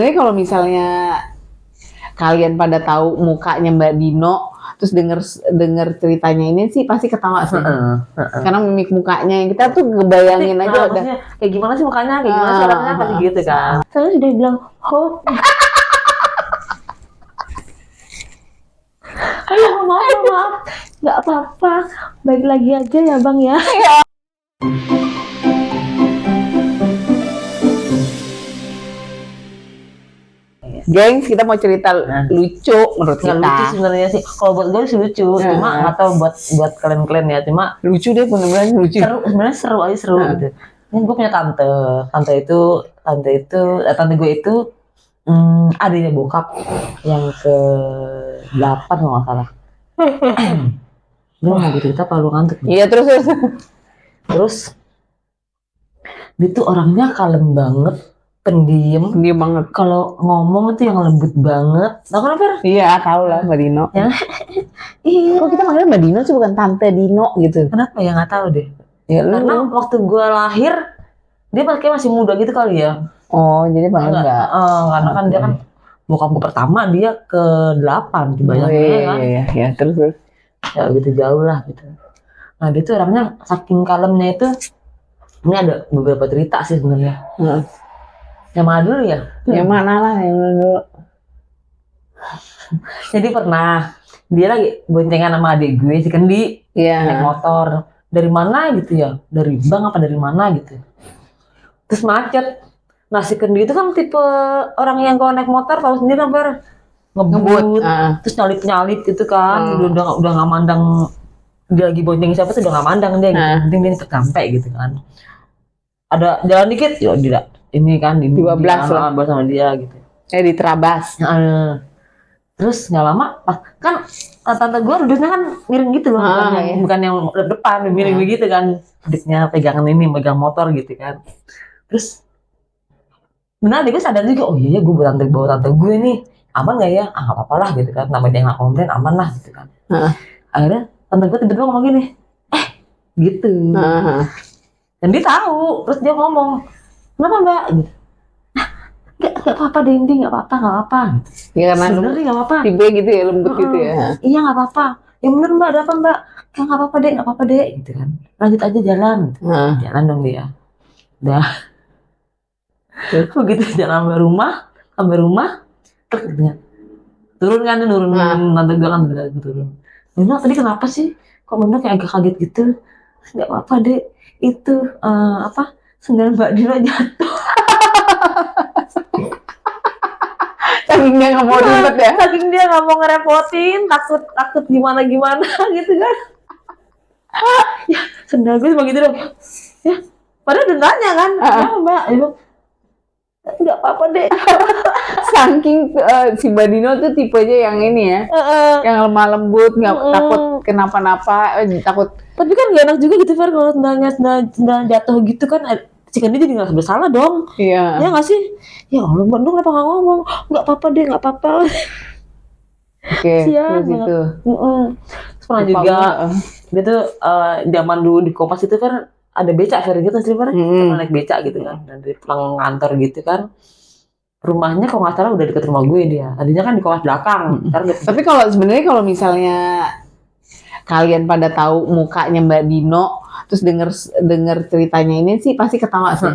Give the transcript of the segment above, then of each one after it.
Jadi kalau misalnya kalian pada tahu mukanya Mbak Dino, terus denger ceritanya ini sih pasti ketawa sih. Karena mimik mukanya yang kita tuh ngebayangin aja udah. Kayak gimana sih mukanya, kayak gimana sih orangnya, pasti gitu kan. Saya sudah bilang, ayo maaf, nggak apa-apa, baik lagi aja ya bang ya. Gengs, kita mau cerita lucu menurut kita. Lucu sebenarnya sih. Kalau buat gue sih lucu, cuma nggak tahu buat kalian ya. Cuma lucu deh, bener-bener lucu. Sebenarnya seru gitu. Ini gue punya tante gue itu adiknya bokap yang ke-8 kalau nggak salah. Lu mau gue cerita apa lu ngantuk? Iya, terus dia tuh orangnya kalem banget, pendiam banget. Kalau ngomong itu yang lembut banget. Tahu kan, Fer? Iya, tahu lah Mbak Dino. Ya. Iya. Kok kita manggilnya Mbak Dino sih, bukan Tante Dino gitu? Kenapa ya, nggak tahu deh. Ya, karena waktu gue lahir dia masih muda gitu kali ya. Oh, jadi panggil enggak? Karena kan dia kan bokap gue pertama, dia ke-8 dibayangin kan. Iya, terus. Ya gitu jauh lah gitu. Nah dia tuh orangnya saking kalemnya itu, ini ada beberapa cerita sih sebenarnya. Yang mana dulu ya? Yang mana lah yang dulu. Jadi pernah dia lagi boncengan sama adik gue si Kendi, naik motor dari mana gitu ya, dari bank apa dari mana gitu. Terus macet. Nah si Kendi itu kan tipe orang yang kalau naik motor tahu sendiri kan, ngebut, terus nyalip gitu kan, udah nggak mandang dia lagi bonceng siapa tuh, udah nggak mandang dia gitu. Penting dia cepet sampai gitu kan. Ada jalan dikit, ya tidak. Ini kan di 12 lah sama dia gitu. Di Terabas. Terus nggak lama, kan tante gue duduknya kan miring gitu loh, bukan yang depan, miring begitu kan. Duduknya pegang motor gitu kan. Terus benar dia sadar juga, oh iya gue bawa tante gue nih, aman nggak ya? Nggak apa-apa lah gitu kan, namanya dia nggak komplain, aman lah gitu kan. Akhirnya tante gue tiba-tiba ngomong gini, gitu. Dan dia tahu, terus dia ngomong, kenapa mbak? Gitu. Nggak apa-apa deh, nggak apa-apa. Ya karena sebenarnya nggak apa-apa. Tipe gitu ya, lembut gitu ya. Iya nggak apa-apa. Ya bener mbak, ada apa mbak? Nggak apa-apa deh, gitu kan. Lanjut aja jalan. Gitu. Jalan dong dia. Udah. Begitu jalan sampai rumah, turun kan, tante gue kan turun. Bener tadi kenapa sih? Kok bener kayak agak kaget gitu? Nggak apa-apa deh. Itu sendal Mbak Dino jatuh. Saking dia nggak mau ribet ya. Saking dia nggak mau ngerepotin, takut gimana gitu kan. Ya sendal gue cuma gitu dong. Ya padahal udah nanya kan, ya mbak, nggak apa-apa deh. Saking si Mbak Dino tuh tipenya yang ini ya, yang lemah lembut, nggak takut kenapa-napa, takut. Tapi kan gak enak juga gitu Fer, kalau sendal jatuh gitu kan, jika dia jadi nggak bersalah dong. Iya. Ya nggak sih? Ya Allah, mbak dong kenapa nggak ngomong? Nggak apa-apa deh, nggak apa-apa. Oke, terus itu. Terus pernah juga, dia tuh zaman dulu di Kompas itu kan ada becak Fer gitu sih Fer, naik becak gitu kan, dan dari pulang kantor gitu kan. Rumahnya kalau nggak salah udah deket rumah gue dia. Tadinya kan di Kompas belakang. Tapi kalau sebenarnya kalau misalnya kalian pada tahu mukanya Mbak Dino, terus denger ceritanya ini sih pasti ketawa sih.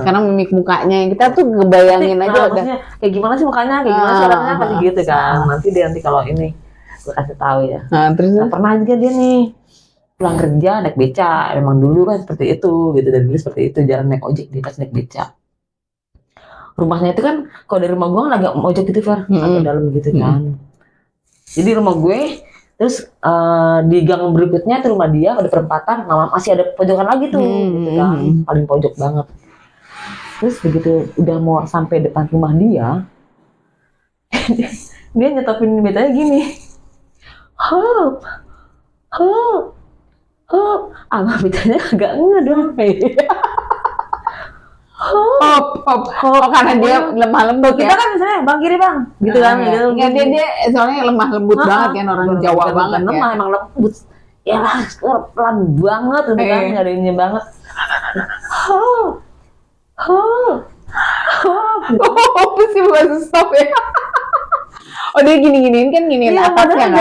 Karena mimik mukanya yang kita tuh ngebayangin aja udah. Kayak gimana sih mukanya, kayak gimana sih orangnya, pasti gitu kan. Nanti kalau ini gue kasih tahu ya. Terus pernah juga dia nih pulang kerja naik beca. Emang dulu kan seperti itu gitu, dan dulu seperti itu, jalan naik ojek, dia pas naik beca. Rumahnya itu kan kalau dari rumah gue kan agak ojek gitu Fer, agak dalam gitu kan. Jadi rumah gue, terus di gang berikutnya itu rumah dia, ada perempatan, masih ada pojokan lagi tuh, gitu kan, paling pojok banget. Terus begitu udah mau sampai depan rumah dia, dia nyetopin becanya gini, hop, abang becanya agak enggak dong. Hop, karena dia lemah lembut ya. Kita kan misalnya bang kiri bang, gitu kan. Nggak, dia soalnya lemah lembut banget kan, orang Jawa banget ya. Lemah emang lembut. Ya lah, pelan banget gitu kan, nggak ada ininya banget. stop gitu. Oh, sih bukan stop ya. Oh, dia gini-giniin kan, giniin Iya, atasnya kan.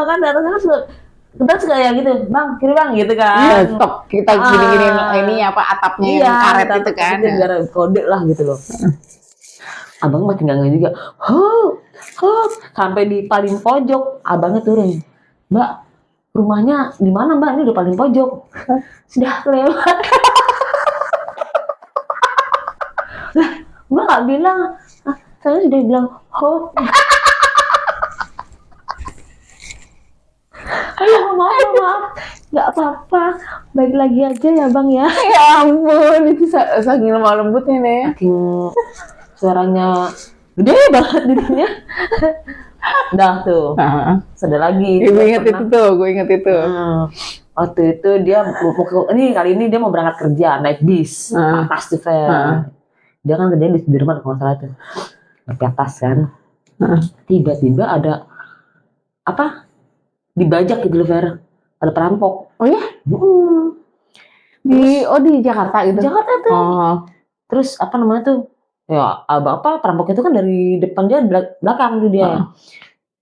kan atasnya kan kita suka ya gitu, bang kiri bang gitu kan. Iya, stop. Kita gini-giniin ini apa atapnya yang karet itu kan. Gara kode lah gitu loh. Abang makin nggak juga. Sampai di paling pojok, abangnya turun. Mbak, rumahnya di mana mbak? Ini udah paling pojok. Sudah lewat. Mbak nggak bilang. Saya sudah bilang, ayo maaf, nggak apa-apa, baik lagi aja ya bang ya. Ya ampun, itu saking lemah lembutnya nih. Saking suaranya gede banget dirinya. Dah tuh, sudah lagi. Gue inget itu. Waktu itu dia kali ini dia mau berangkat kerja naik bis, atas tuh dia kan kerja di Sudirman kalau nggak salah tuh, naik atas kan. Tiba-tiba ada apa? Dibajak gitu loh, Fer. Ada perampok. Oh ya? Di Jakarta gitu. Jakarta tuh. Terus apa namanya tuh? Ya, perampok itu kan dari depan dia belakang tuh dia.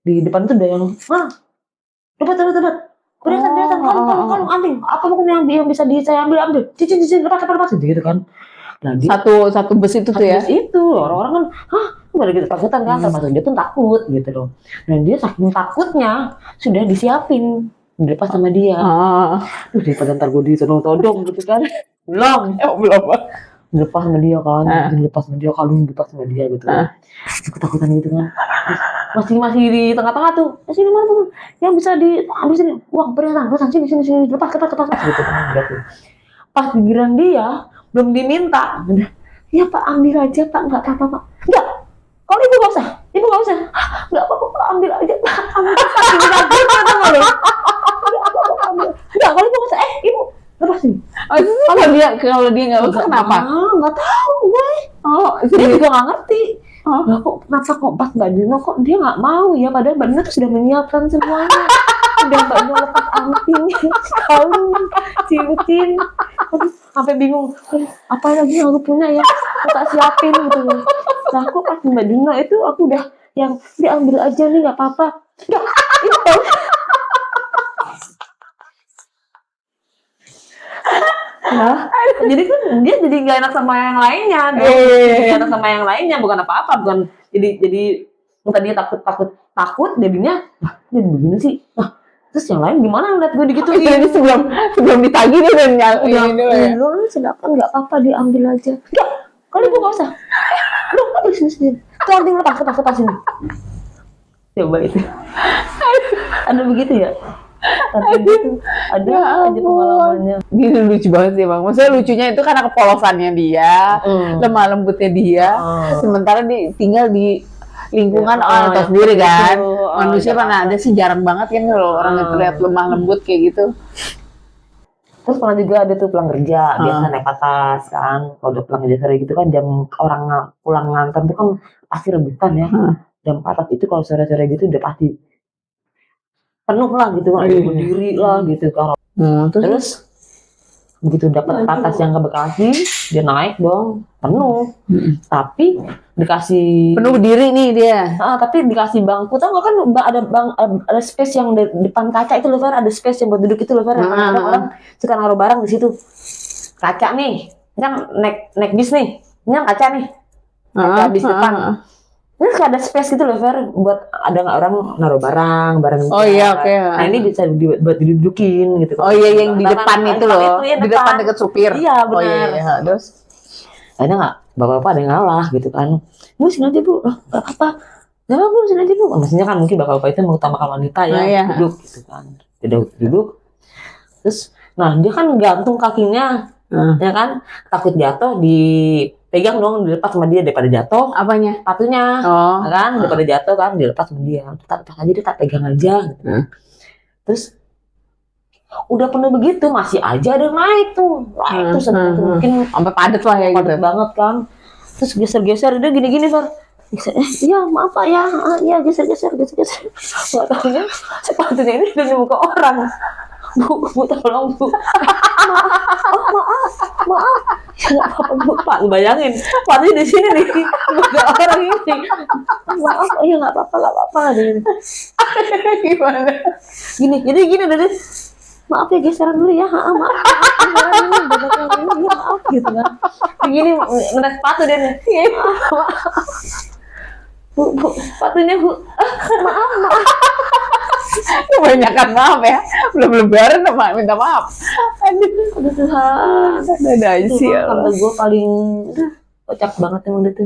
Di depan tuh ada yang, dapat. Kalau anting, apa mungkin yang bisa saya ambil. Cincin, lepas gitu kan. Nah, satu bus itu tuh ya. Bus itu orang-orang kan, udah gitu takutan kan, termasuk dia tuh takut gitu loh. Dan dia saking takutnya sudah disiapin dilepas sama dia. Daripada ntar gue ditodong gitu kan. Belum. Dilepas sama dia kan, dilepas sama dia gitu. Ketakutan gitu kan. Masih di tengah-tengah tuh. Sini mana tuh? Yang bisa diambil sini. Uang perhiasan sini lepas gitu kan. Pas giliran dia belum diminta. Ya Pak, ambil aja Pak, nggak apa-apa Pak. Enggak. Kalau ibu nggak usah. Nggak apa-apa Pak, ambil aja Pak. Ambil Enggak, kalau ibu nggak usah. Ibu lepasin. Kalau dia nggak usah kenapa? Nggak tahu gue. Dia juga nggak ngerti. Kenapa kok pas Mbak Dino kok dia nggak mau ya, padahal Mbak Dino tuh sudah menyiapkan semuanya. Udah Mbak Dino lepas anting, kalung, cincin, sampai bingung, apa lagi yang aku punya ya, aku tak siapin gitu. Nah aku pas Mbak Dino itu aku udah yang diambil aja nih nggak apa-apa. Nggak, itu. Nah, jadi kan dia jadi nggak enak sama yang lainnya, nggak enak sama yang lainnya, bukan apa-apa, bukan jadi tadi takut jadinya, jadi begini sih, terus yang lain gimana ngeliat gue gitu? Jadi sebelum ditagih dia dan nyalain dulu ya. Lu sedangkan nggak apa-apa diambil aja. Nggak, kalau ibu nggak usah. Lu ambil sini. Tuh anting lepas sini. Coba itu. Ada begitu ya? Ada aja pengalamannya. Dia lucu banget sih bang. Maksudnya lucunya itu karena kepolosannya dia, lemah lembutnya dia. Sementara dia tinggal di lingkungan orang tahu sendiri kan. Manusia mana ada sih, jarang banget kan kalau orang yang terlihat lemah lembut kayak gitu. Terus pernah juga ada tuh pulang kerja, biasa naik atas kan. Kalau udah pulang kerja sore gitu kan, jam orang pulang ngantor tuh kan pasti rebutan ya. Jam 4 itu kalau sore-sore gitu udah pasti penuh lah gitu kan, berdiri lah gitu kan. Terus begitu dapat atas yang ke Bekasi, dia naik dong, penuh. Tapi dikasih penuh berdiri nih dia. Tapi dikasih bangku, tau nggak kan ada space yang depan kaca itu loh, ada space yang buat duduk itu loh, orang suka naruh barang di situ. Kaca nih, yang naik bis nih, ini yang kaca nih, kaca bis depan. Ini kayak ada space gitu loh, Fer, buat ada nggak orang naruh barang. Oh iya, oke. Nah ini bisa buat didudukin gitu. Oh iya, yang di depan itu loh, di depan dekat supir. Iya benar. Oh iya. Terus ada nggak bapak-bapak ada yang ngalah gitu kan? Bu sini aja bu, nggak apa-apa. Nggak apa-apa sini aja bu. Maksudnya kan mungkin bapak-bapak itu mengutamakan wanita ya, duduk gitu kan. Duduk. Terus, nah dia kan gantung kakinya, ya kan? Takut jatuh dipegang dong, dilepas sama dia daripada jatuh. Apanya? Sepatunya, kan? Daripada jatuh kan, dilepas sama dia. Tak aja dia tak pegang aja. Gitu. Terus udah penuh begitu, masih aja ada naik tuh. Itu mungkin sampai padat lah ya gitu. Padat banget kan. Terus geser-geser dia gini-gini, Fer. Iya maaf Pak ya, geser-geser. Nggak tahunya sepatunya ini udah dibuka orang. Bu, tolong bu. Maaf. Ya nggak apa-apa bu, Pak. Lu bayangin, Pak di sini nih, bukan orang ini. Maaf, ya nggak apa-apa. Gimana? Gini deh. Maaf ya geseran dulu ya, maaf. Maaf gitu kan. Begini ngeliat sepatu dia nih. Bu, sepatunya bu. Maaf. Kebanyakan maaf ya. Belum lebaran sama minta maaf. Aduh Tuhan. Ada aja sih ya. Sampai gue paling kocak banget emang itu.